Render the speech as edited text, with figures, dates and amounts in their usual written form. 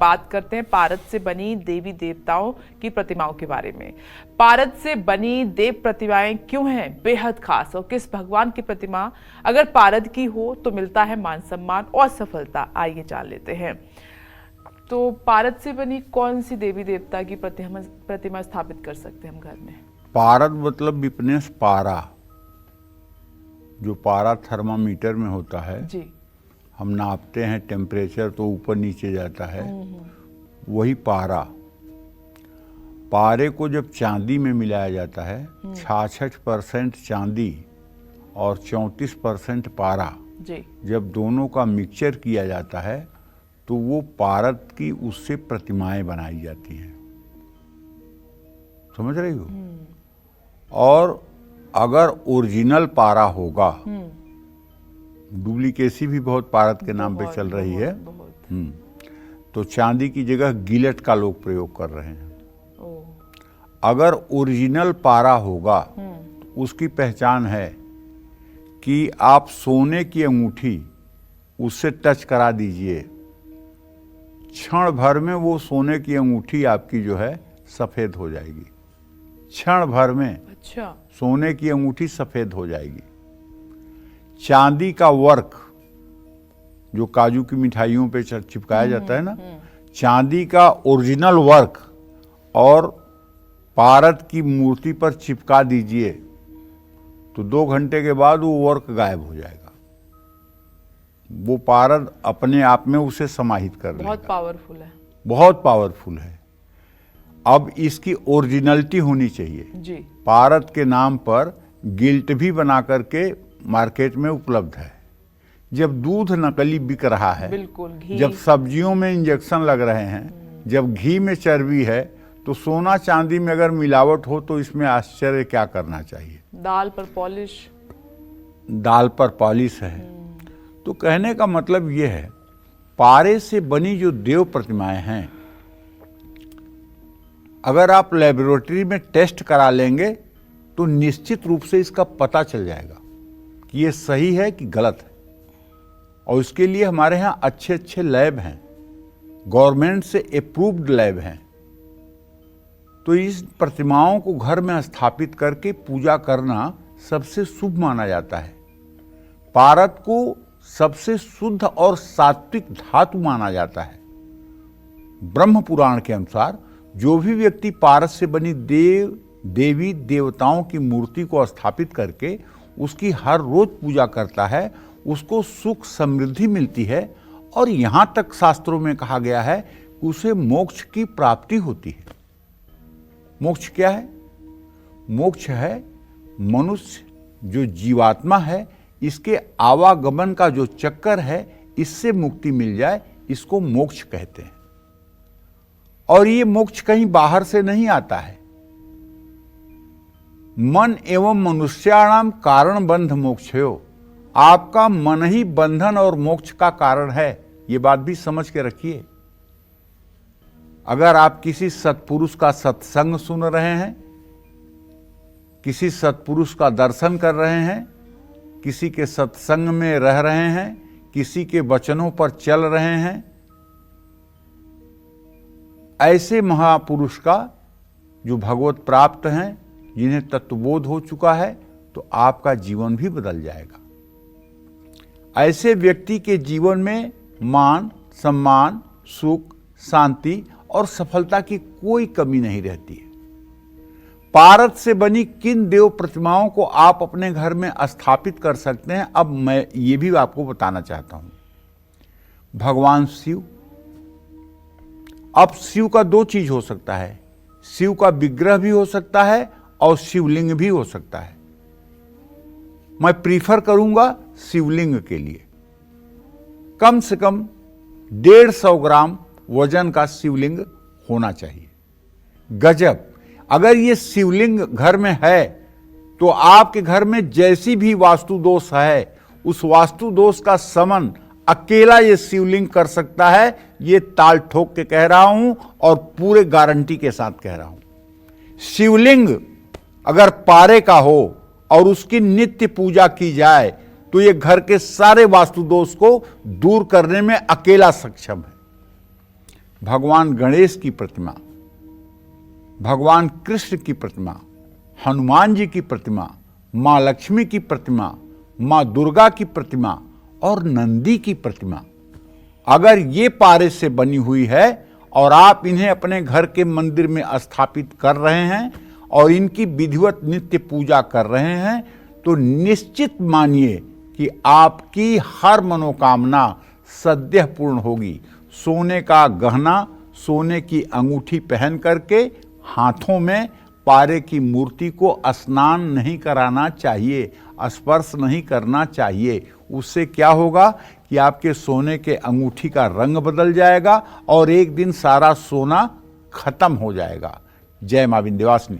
बात करते हैं पारद से बनी देवी देवताओं की प्रतिमाओं के बारे में। पारद से बनी देव प्रतिमाएं क्यों हैं बेहद खास, और किस भगवान की प्रतिमा अगर पारद की हो तो मिलता है मान सम्मान और सफलता, आइए जान लेते हैं। तो पारद से बनी कौन सी देवी देवता की प्रतिमा स्थापित कर सकते हैं हम घर में? पारद मतलब विपनेश पारा, जो पारा थर्मामीटर में होता है जी। हम नापते हैं टेम्परेचर तो ऊपर नीचे जाता है, वही पारा। पारे को जब चांदी में मिलाया जाता है, 66% चांदी और 34% पारा, जी। जब दोनों का मिक्सचर किया जाता है तो वो पारद की उससे प्रतिमाएं बनाई जाती हैं। समझ रही हो? और अगर ओरिजिनल पारा होगा, डुप्लीकेसी भी बहुत पारद के नाम पे चल रही है, तो चांदी की जगह गिलट का लोग प्रयोग कर रहे हैं। अगर ओरिजिनल पारा होगा तो उसकी पहचान है कि आप सोने की अंगूठी उससे टच करा दीजिए, क्षण भर में वो सोने की अंगूठी आपकी जो है सफेद हो जाएगी। क्षण भर में अच्छा, सोने की अंगूठी सफेद हो जाएगी। चांदी का वर्क जो काजू की मिठाइयों पे चिपकाया जाता है ना, चांदी का ओरिजिनल वर्क और पारद की मूर्ति पर चिपका दीजिए तो 2 घंटे के बाद वो वर्क गायब हो जाएगा। वो पारद अपने आप में उसे समाहित कर लेगा। बहुत पावरफुल है। बहुत पावरफुल है। अब इसकी ओरिजिनलिटी होनी चाहिए। जी। पारद के नाम पर गिल्ट भी बना करके मार्केट में उपलब्ध है। जब दूध नकली बिक रहा है, बिल्कुल, घी, जब सब्जियों में इंजेक्शन लग रहे हैं, जब घी में चर्बी है, तो सोना चांदी में अगर मिलावट हो तो इसमें आश्चर्य क्या करना चाहिए? दाल पर पॉलिश, दाल पर पॉलिश है। तो कहने का मतलब यह है, पारे से बनी जो देव प्रतिमाएं हैं, अगर आप लेबोरेटरी में टेस्ट करा लेंगे तो निश्चित रूप से इसका पता चल जाएगा कि ये सही है कि गलत है। और इसके लिए हमारे यहाँ अच्छे अच्छे लैब हैं, गवर्नमेंट से अप्रूव्ड लैब हैं। तो इस प्रतिमाओं को घर में स्थापित करके पूजा करना सबसे शुभ माना जाता है। पारद को सबसे शुद्ध और सात्विक धातु माना जाता है। ब्रह्म पुराण के अनुसार जो भी व्यक्ति पारद से बनी देवी देवताओं की मूर्ति को स्थापित करके उसकी हर रोज पूजा करता है, उसको सुख समृद्धि मिलती है। और यहाँ तक शास्त्रों में कहा गया है कि उसे मोक्ष की प्राप्ति होती है। मोक्ष क्या है? मोक्ष है मनुष्य जो जीवात्मा है, इसके आवागमन का जो चक्कर है, इससे मुक्ति मिल जाए, इसको मोक्ष कहते हैं। और ये मोक्ष कहीं बाहर से नहीं आता है। मन एवं मनुष्याणाम कारण बंध मोक्षयो, आपका मन ही बंधन और मोक्ष का कारण है। ये बात भी समझ के रखिए। अगर आप किसी सत्पुरुष का सत्संग सुन रहे हैं, किसी सत्पुरुष का दर्शन कर रहे हैं, किसी के सत्संग में रह रहे हैं, किसी के वचनों पर चल रहे हैं, ऐसे महापुरुष का जो भगवत प्राप्त हैं, जिन्हें तत्वबोध हो चुका है, तो आपका जीवन भी बदल जाएगा। ऐसे व्यक्ति के जीवन में मान, सम्मान, सुख, शांति और सफलता की कोई कमी नहीं रहती है। पारद से बनी किन देव प्रतिमाओं को आप अपने घर में स्थापित कर सकते हैं, अब मैं ये भी आपको बताना चाहता हूं। भगवान शिव। अब शिव का 2 चीज हो सकता है, शिव का विग्रह भी हो सकता है और शिवलिंग भी हो सकता है। मैं प्रीफर करूंगा शिवलिंग के लिए। कम से कम 150 ग्राम वजन का शिवलिंग होना चाहिए। गजब! अगर ये शिवलिंग घर में है तो आपके घर में जैसी भी वास्तु दोष है, उस वास्तु दोष का शमन अकेला ये शिवलिंग कर सकता है। ये ताल ठोक के कह रहा हूं और पूरे गारंटी के साथ कह रहा हूं। शिवलिंग अगर पारे का हो और उसकी नित्य पूजा की जाए तो ये घर के सारे वास्तु दोष को दूर करने में अकेला सक्षम है। भगवान गणेश की प्रतिमा, भगवान कृष्ण की प्रतिमा, हनुमान जी की प्रतिमा, माँ लक्ष्मी की प्रतिमा, माँ दुर्गा की प्रतिमा और नंदी की प्रतिमा अगर ये पारस से बनी हुई है और आप इन्हें अपने घर के मंदिर में स्थापित कर रहे हैं और इनकी विधिवत नित्य पूजा कर रहे हैं तो निश्चित मानिए कि आपकी हर मनोकामना सद्य पूर्ण होगी। सोने का गहना, सोने की अंगूठी पहन करके हाथों में पारे की मूर्ति को स्नान नहीं कराना चाहिए, स्पर्श नहीं करना चाहिए। उससे क्या होगा कि आपके सोने के अंगूठी का रंग बदल जाएगा और एक दिन सारा सोना खत्म हो जाएगा। जय मां विंध्यवासिनी।